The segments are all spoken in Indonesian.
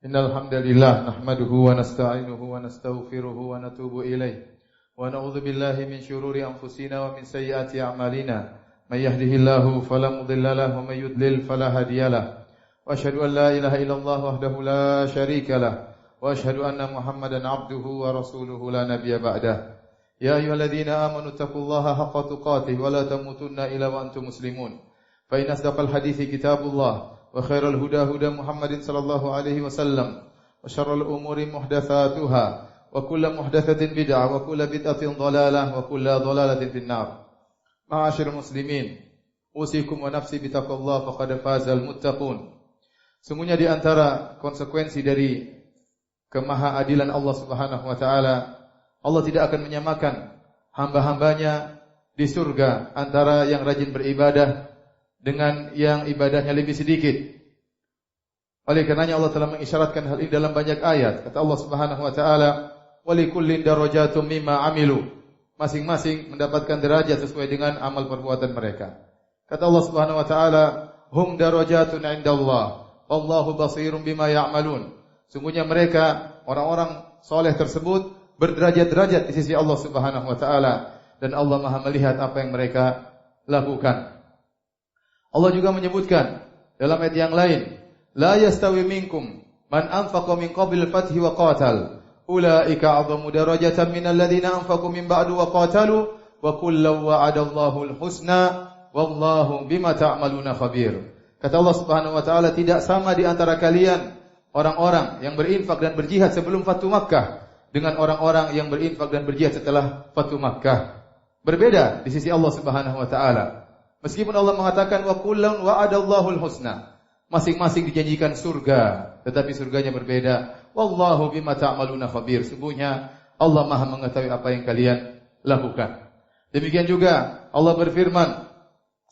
Innal hamdalillah nahmaduhu wa nasta'inuhu wa nastaghfiruhu wa natubu ilayh wa na'udzu billahi min shururi anfusina wa min sayyiati a'malina may yahdihillahu fala mudilla lahu wa may yudlil fala hadiyalah wa asyhadu an la ilaha illallah wahdahu la syarika lah wa asyhadu anna Muhammadan 'abduhu wa rasuluhu la nabiyya ba'dah. Ya ayyuhalladzina amanu taqullaha haqqa tuqatih wa la tamutunna illa wa antum muslimun. Fa in asdaqal hadithi kitabullah wa khairal huda huda Muhammadin sallallahu alaihi wasallam wa syarrul umuri muhdatsatuha wa kullu muhdatsatin bid'ah wa kullu bid'atin dhalalah wa kullu dhalalatin finnar. Ma'asyiral muslimin, usikum wa nafsi bittaqwallahi faqad fazal muttaqun. Semuanya di antara konsekuensi dari kemahaadilan Allah Subhanahu wa taala, Allah tidak akan menyamakan hamba-hambanya di surga antara yang rajin beribadah dengan yang ibadahnya lebih sedikit. Oleh karenanya Allah telah mengisyaratkan hal ini dalam banyak ayat. Kata Allah Subhanahu wa taala, "Walikullin darajatun mimma 'amilu." Masing-masing mendapatkan derajat sesuai dengan amal perbuatan mereka. Kata Allah Subhanahu wa taala, "Hum darajatun 'indallah, wallahu basirum bima ya'malun." Sungguhnya mereka orang-orang soleh tersebut berderajat-derajat di sisi Allah Subhanahu wa taala dan Allah Maha melihat apa yang mereka lakukan. Allah juga menyebutkan dalam ayat yang lain, la yastawi minkum man anfaqa min qabli al-fathi wa qatal, ulaika 'adhamu darajatan minal ladzina anfaqu min ba'du wa qatalu wa kullu wa'adallahu al-husna wallahu bima ta'maluna khabir. Kata Allah Subhanahu wa taala, tidak sama di antara kalian orang-orang yang berinfak dan berjihad sebelum Fathu Makkah dengan orang-orang yang berinfak dan berjihad setelah Fathu Makkah. Berbeda di sisi Allah Subhanahu wa taala. Meskipun Allah mengatakan wa kullun wa'adallahu al-husna, masing-masing dijanjikan surga, tetapi surganya berbeda. Wallahu bima ta'maluna khabir. Sungguhnya Allah Maha mengetahui apa yang kalian lakukan. Demikian juga Allah berfirman,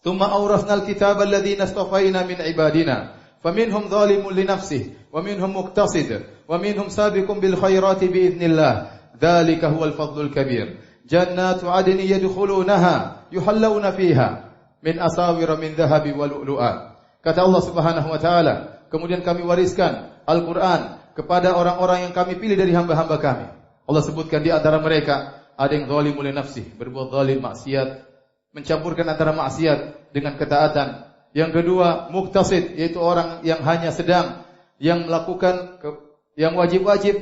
"Tsumma awrasnal kitaba alladziina istafaina min ibadina, faminhum dzalimun li nafsihi, wa minhum muqtasid, wa minhum sabiqun bil khairati bi idznillah. Dzalika huwal fadlul kabir. Jannatu 'adnin yadkhulunaha yuhallawna fiha min asawira min dhahabi wal lu'lu'a." Kata Allah Subhanahu wa taala, kemudian kami wariskan Al-Qur'an kepada orang-orang yang kami pilih dari hamba-hamba kami. Allah sebutkan di antara mereka ada yang zalimul li nafsihi, berbuat zalim, maksiat, mencampurkan antara maksiat dengan ketaatan. Yang kedua, muqtasid, yaitu orang yang hanya sedang yang melakukan yang wajib-wajib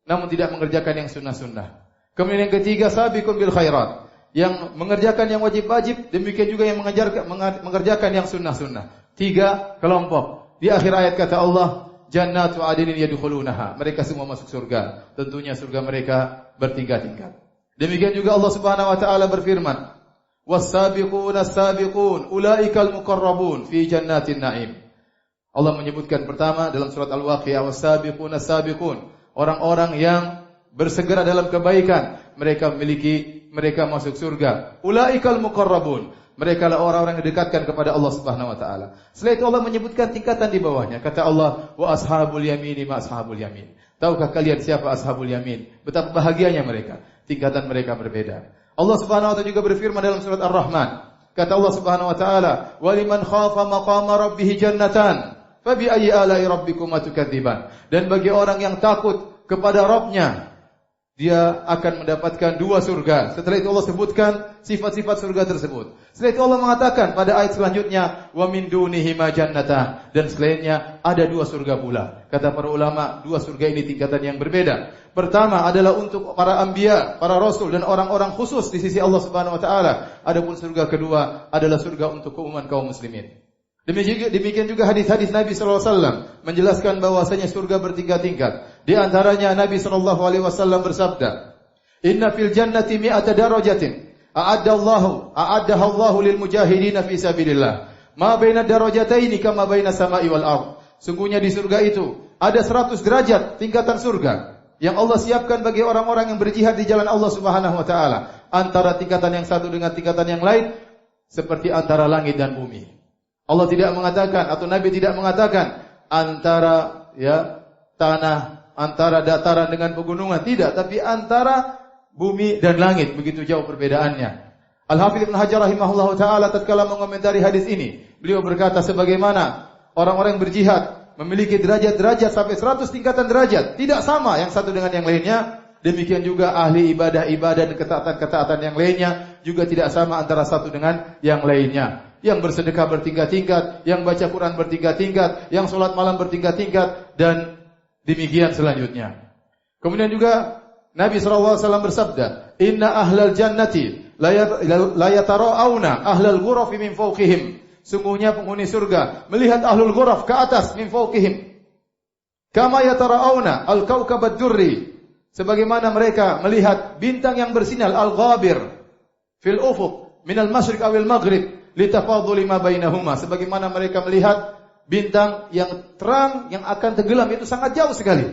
namun tidak mengerjakan yang sunnah-sunnah. Kemudian yang ketiga, sabiqun bil khairat, yang mengerjakan yang wajib-wajib, demikian juga yang mengerjakan yang sunnah-sunnah. 3 kelompok. Di akhir ayat kata Allah, jannatu 'adnin yadkhulunaha. Mereka semua masuk surga. Tentunya surga mereka bertingkat-tingkat. Demikian juga Allah Subhanahu wa taala berfirman, was-sabiquna as-sabiqun ulaikal muqarrabun fi jannatin na'im. Allah menyebutkan pertama dalam surat Al-Waqiah, was-sabiquna as-sabiqun, orang-orang yang bersegera dalam kebaikan, mereka masuk surga. Ulaikal muqarrabun, mereka lah orang-orang yang didekatkan kepada Allah Subhanahu wa taala. Setelah itu Allah menyebutkan tingkatan di bawahnya. Kata Allah, wa ashabul yamini ma ashabul yamin. Tahukah kalian siapa ashabul yamin? Betapa bahagianya mereka. Tingkatan mereka berbeda. Allah Subhanahu wa taala juga berfirman dalam surat Ar-Rahman. Kata Allah Subhanahu wa taala, wa liman khafa maqama rabbih jannatan, fa bi ayyi ala'i rabbikuma tukadziban. Dan bagi orang yang takut kepada Rabb-nya, dia akan mendapatkan 2 surga. Setelah itu Allah sebutkan sifat-sifat surga tersebut. Setelah itu Allah mengatakan pada ayat selanjutnya, wa min dunihi ma jannatan, dan selainnya ada 2 surga pula. Kata para ulama, 2 surga ini tingkatan yang berbeda. Pertama adalah untuk para anbiya, para rasul dan orang-orang khusus di sisi Allah Subhanahu wa taala. Adapun surga kedua adalah surga untuk keumuman kaum muslimin. Demikian juga hadis-hadis Nabi sallallahu alaihi wasallam menjelaskan bahwasanya surga bertingkat-tingkat. Di antaranya Nabi sallallahu alaihi wasallam bersabda, "Inna fil jannati mi'ata darajatin a'addaha Allahu lil mujahidin fi sabilillah. Ma baina darajataini kama baina sama'i wal ardh." Sungguhnya di surga itu ada 100 derajat tingkatan surga yang Allah siapkan bagi orang-orang yang berjihad di jalan Allah Subhanahu wa taala. Antara tingkatan yang satu dengan tingkatan yang lain seperti antara langit dan bumi. Allah tidak mengatakan atau Nabi tidak mengatakan antara tanah, antara dataran dengan pegunungan, tidak, tapi antara bumi dan langit, begitu jauh perbedaannya. Al-Hafidz Ibnu Hajar rahimahullahu taala tatkala mengomentari hadis ini, beliau berkata sebagaimana orang-orang yang berjihad memiliki derajat-derajat sampai 100 tingkatan derajat, tidak sama yang satu dengan yang lainnya. Demikian juga ahli ibadah-ibadah dan ketaatan-ketaatan yang lainnya juga tidak sama antara satu dengan yang lainnya. Yang bersedekah bertingkat-tingkat, yang baca Quran bertingkat-tingkat, yang sholat malam bertingkat-tingkat, dan demikian selanjutnya. Kemudian juga Nabi SAW bersabda, Inna ahlal jannati la yatara'awna ahlal ghurafi min fawqihim. Sungguhnya penghuni surga melihat ahlul ghuraf ke atas min fawqihim. Kama yatara'awna al-kawkabad durri. Sebagaimana mereka melihat bintang yang bersinar al-ghabir fil ufuq minal masyriq awil maghrib litafadhuli ma bainahuma. Sebagaimana mereka melihat bintang yang terang yang akan tenggelam itu sangat jauh sekali.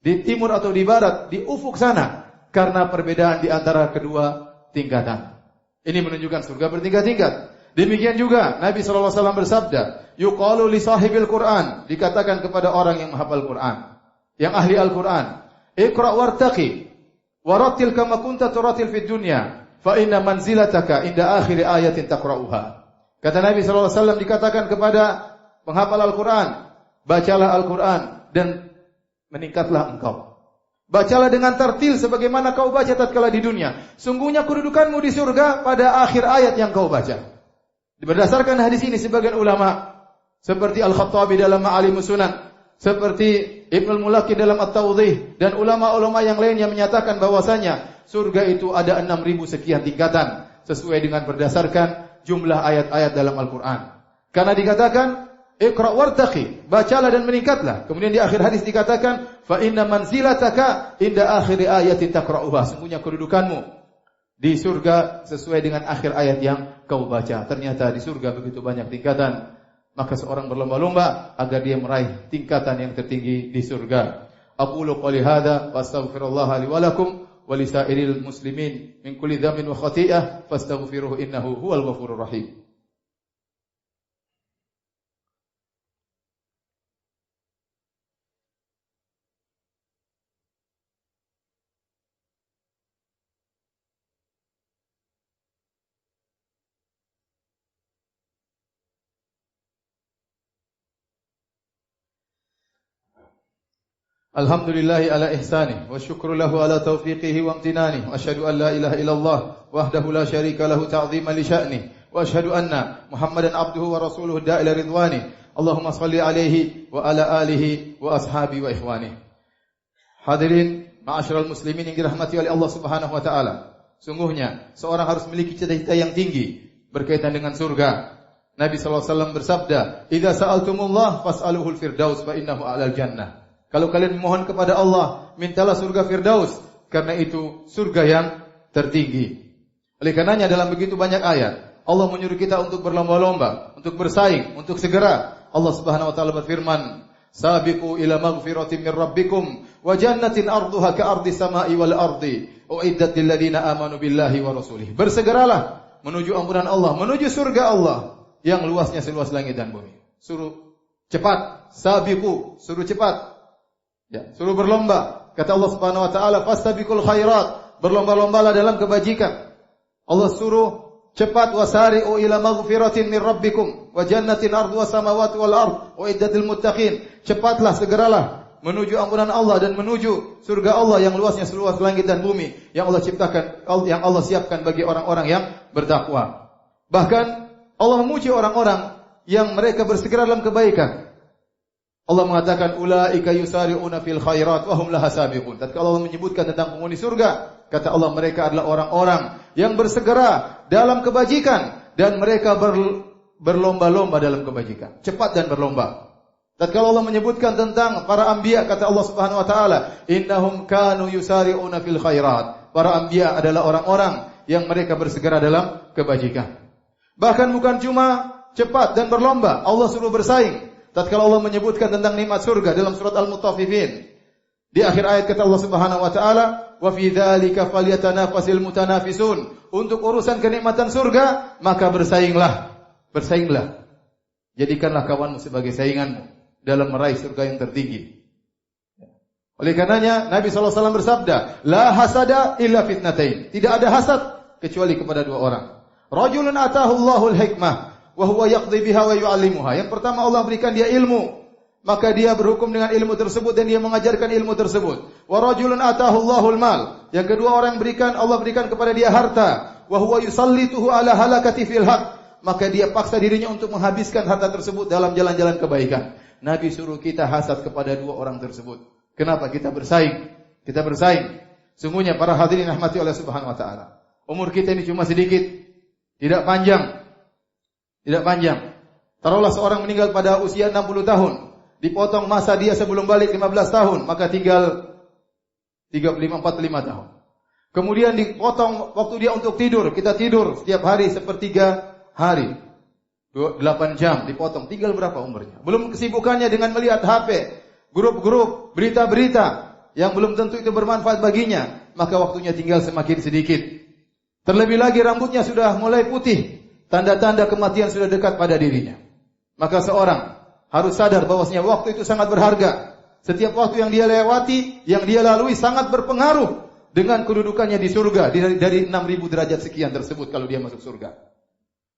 Di timur atau di barat, di ufuk sana, karena perbedaan di antara kedua tingkatan. Ini menunjukkan surga bertingkat-tingkat. Demikian juga Nabi SAW bersabda, yuqalu li sahibil Qur'an, dikatakan kepada orang yang menghafal Quran, yang ahli Al-Quran, Iqra' wartaqi warattil kama kunta turatil fid dunya fa inna manzilataka inda akhir ayatin taqra'uha. Kata Nabi sallallahu alaihi wasallam dikatakan kepada penghafal Al-Qur'an, bacalah Al-Qur'an dan meningkatlah engkau. Bacalah dengan tartil sebagaimana kau baca tatkala di dunia. Sungguhnya kedudukanmu di surga pada akhir ayat yang kau baca. Berdasarkan hadis ini sebagian ulama seperti Al-Khattabi dalam Ma'alimus Sunan, seperti Ibnu Mulaqi dalam At-Tawdhih, dan ulama-ulama yang lainnya menyatakan bahwasanya surga itu ada 6.000 sekian tingkatan sesuai dengan berdasarkan jumlah ayat-ayat dalam Al-Qur'an. Karena dikatakan Iqra' wartaqi, bacalah dan meningkatlah. Kemudian di akhir hadis dikatakan fa inna manzilataka inda akhir ayatin taqra'uha. Sungguhnya kedudukanmu di surga sesuai dengan akhir ayat yang kau baca. Ternyata di surga begitu banyak tingkatan. Maka seorang berlomba-lomba agar dia meraih tingkatan yang tertinggi di surga. Aqulu qouli hadza wa astaghfirullaha li wa lakum wa li sa'iril muslimin min kulli dhanbin wa khati'ah fastaghfiruhu innahu huwal ghafurur rahim. Alhamdulillahi ala ihsanih wa syukru lahu ala taufiqihi wa amtinanih wa asyhadu an la ilaha illallah wahdahu la syarika lahu ta'ziman li sya'nih wa asyhadu anna Muhammadan abduhu wa rasuluhu da'ila ridwani. Allahumma salli alaihi wa ala alihi wa ashabi wa ikhwani. Hadirin ma'asyiral muslimin yang dirahmati oleh Allah Subhanahu wa taala. Sungguhnya seorang harus memiliki cita-cita yang tinggi berkaitan dengan surga. Nabi sallallahu alaihi wasallam bersabda, "Idza sa'altumullah fas'aluhul firdaus fa innahu 'alal jannah." Kalau kalian memohon kepada Allah, mintalah surga Firdaus, karena itu surga yang tertinggi. Oleh karenanya dalam begitu banyak ayat, Allah menyuruh kita untuk berlomba-lomba, untuk bersaing, untuk segera. Allah Subhanahu wa taala berfirman, "Sabiqu ila maghfiratin min rabbikum wa jannatin 'arduha ka'ardis sama'i wal ardi, u'iddat lil ladzina amanu billahi wa rasulih." Bersegeralah menuju ampunan Allah, menuju surga Allah yang luasnya seluas langit dan bumi. Suruh cepat, sabiqu, suruh cepat. Ya, suruh berlomba. Kata Allah Subhanahu wa taala, "Fastabiqul khairat." Berlomba-lombalah dalam kebajikan. Allah suruh cepat, wasari'u ila maghfiratin min rabbikum wa jannatin 'arduha samawati wal ard uiddatil muttaqin. Cepatlah, segeralah menuju ampunan Allah dan menuju surga Allah yang luasnya seluas langit dan bumi, yang Allah ciptakan, yang Allah siapkan bagi orang-orang yang bertakwa. Bahkan Allah memuji orang-orang yang mereka bersegera dalam kebaikan. Allah mengatakan ulaika yusari'una fil khairat wa hum laha sabiqun. Tatkala Allah menyebutkan tentang penghuni surga, kata Allah mereka adalah orang-orang yang bersegera dalam kebajikan dan mereka berlomba-lomba dalam kebajikan. Cepat dan berlomba. Tatkala Allah menyebutkan tentang para anbiya, kata Allah Subhanahu wa taala, innahum kanu yusari'una fil khairat. Para anbiya adalah orang-orang yang mereka bersegera dalam kebajikan. Bahkan bukan cuma cepat dan berlomba, Allah suruh bersaing. Tatkala Allah menyebutkan tentang nikmat surga dalam surat Al-Mutaffifin, di akhir ayat kata Allah Subhanahu wa taala, "Wa fi dzalika falyatanafasil mutanafisun." Untuk urusan kenikmatan surga, maka bersainglah. Bersainglah. Jadikanlah kawanmu sebagai sainganmu dalam meraih surga yang tertinggi. Oleh karenanya Nabi sallallahu alaihi wasallam bersabda, "La hasada illa fitnatain." Tidak ada hasad kecuali kepada dua orang. Rajulun atahu Allahul hikmah wa huwa yaqdi biha wa yu'allimuha. Yang pertama Allah berikan dia ilmu, maka dia berhukum dengan ilmu tersebut dan dia mengajarkan ilmu tersebut. Wa rajulun atahu Allahul mal. Yang kedua, orang yang Allah berikan kepada dia harta, wa huwa yusallituhu ala halakati fil haq. Maka dia paksa dirinya untuk menghabiskan harta tersebut dalam jalan-jalan kebaikan. Nabi suruh kita hasad kepada dua orang tersebut. Kenapa? Kita bersaing. Kita bersaing. Sungguhnya para hadirin rahmati Allah Subhanahu wa taala. Umur kita ini cuma sedikit, tidak panjang. Tidak panjang. Taruhlah seorang meninggal pada usia 60 tahun. Dipotong masa dia sebelum balik 15 tahun, maka tinggal 45 tahun. Kemudian dipotong waktu dia untuk tidur. Kita tidur setiap hari sepertiga hari. 8 jam dipotong, tinggal berapa umurnya? Belum kesibukannya dengan melihat HP, grup-grup, berita-berita yang belum tentu itu bermanfaat baginya, maka waktunya tinggal semakin sedikit. Terlebih lagi rambutnya sudah mulai putih, tanda-tanda kematian sudah dekat pada dirinya. Maka seorang harus sadar bahwasanya waktu itu sangat berharga. Setiap waktu yang dia lewati, yang dia lalui sangat berpengaruh dengan kedudukannya di surga dari 6.000 derajat sekian tersebut kalau dia masuk surga.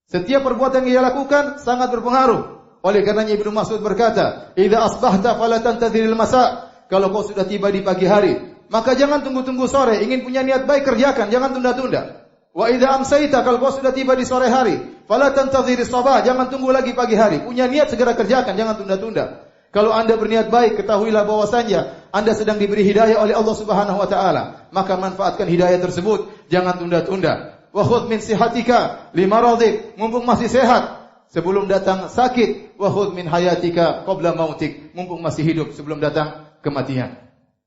Setiap perbuatan yang dia lakukan sangat berpengaruh. Oleh karenanya Ibnu Mas'ud berkata, "Idza asbahta fala tantadhiril masa." Kalau kau sudah tiba di pagi hari, maka jangan tunggu-tunggu sore. Ingin punya niat baik, kerjakan, jangan tunda-tunda. Wa idza amsayta, kalau kau sudah tiba di sore hari, fala tantadhiris sabah, jangan tunggu lagi pagi hari. Punya niat segera kerjakan, jangan tunda-tunda. Kalau Anda berniat baik, ketahuilah bahwasanya Anda sedang diberi hidayah oleh Allah Subhanahu wa taala. Maka manfaatkan hidayah tersebut, jangan tunda-tunda. Wa khudh min sihatika limaradik, mumpung masih sehat sebelum datang sakit. Wa khudh min hayatika qabla mautik, mumpung masih hidup sebelum datang kematian.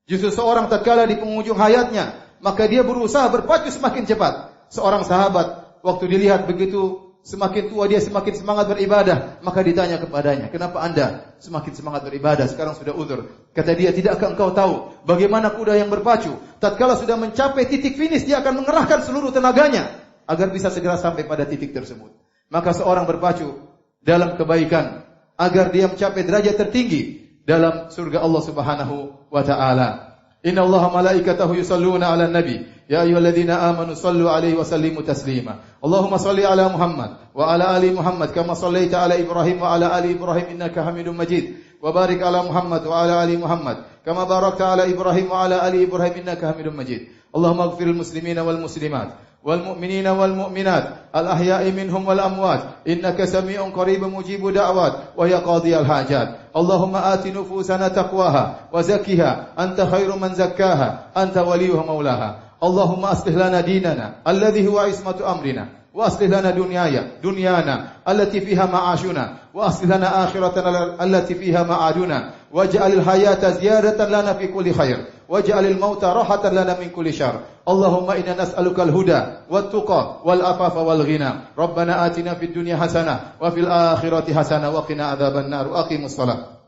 Justru seorang tatkala di penghujung hayatnya, maka dia berusaha berpacu semakin cepat. Seorang sahabat waktu dilihat begitu semakin tua dia semakin semangat beribadah, maka ditanya kepadanya, "Kenapa Anda semakin semangat beribadah? Sekarang sudah uzur." Kata dia, "Tidakkah engkau tahu bagaimana kuda yang berpacu tatkala sudah mencapai titik finish dia akan mengerahkan seluruh tenaganya agar bisa segera sampai pada titik tersebut." Maka seorang berpacu dalam kebaikan agar dia mencapai derajat tertinggi dalam surga Allah Subhanahu wa taala. Inna Allaha malaikatahu yusalluna 'alan nabi, ya ayyuhalladzina amanu sallu 'alaihi wa sallimu taslima. Allahumma salli 'ala Muhammad wa 'ala ali Muhammad kama shallaita 'ala Ibrahim wa 'ala ali Ibrahim innaka Hamidum Majid. Wa barik 'ala Muhammad wa 'ala ali Muhammad kama barakta 'ala Ibrahim wa 'ala ali Ibrahim innaka Hamidum Majid. Allahumma ighfiril muslimina wal muslimat والمؤمنين والمؤمنات الأحياء منهم والأموات إنك سميع قريب مجيب دعوات وهي قاضي الحاجات. اللهم آت نفوسنا تقواها وزكها أنت خير من زكاها أنت وليها مولاها. اللهم أصلح لنا ديننا الذي هو عصمة أمرنا وأصلح لنا دنيانا التي فيها معاشنا وأصلح لنا آخرتنا التي فيها معادنا واجعل الحياة زيادة لنا في كل خير واجعل الموت راحة لنا من كل شر. اللهم إنا نسألك الهدى والتقى والعفاف والغنى. ربنا آتنا في الدنيا حسنة وفي الآخرة حسنة وقنا عذاب النار. أقيموا الصلاة.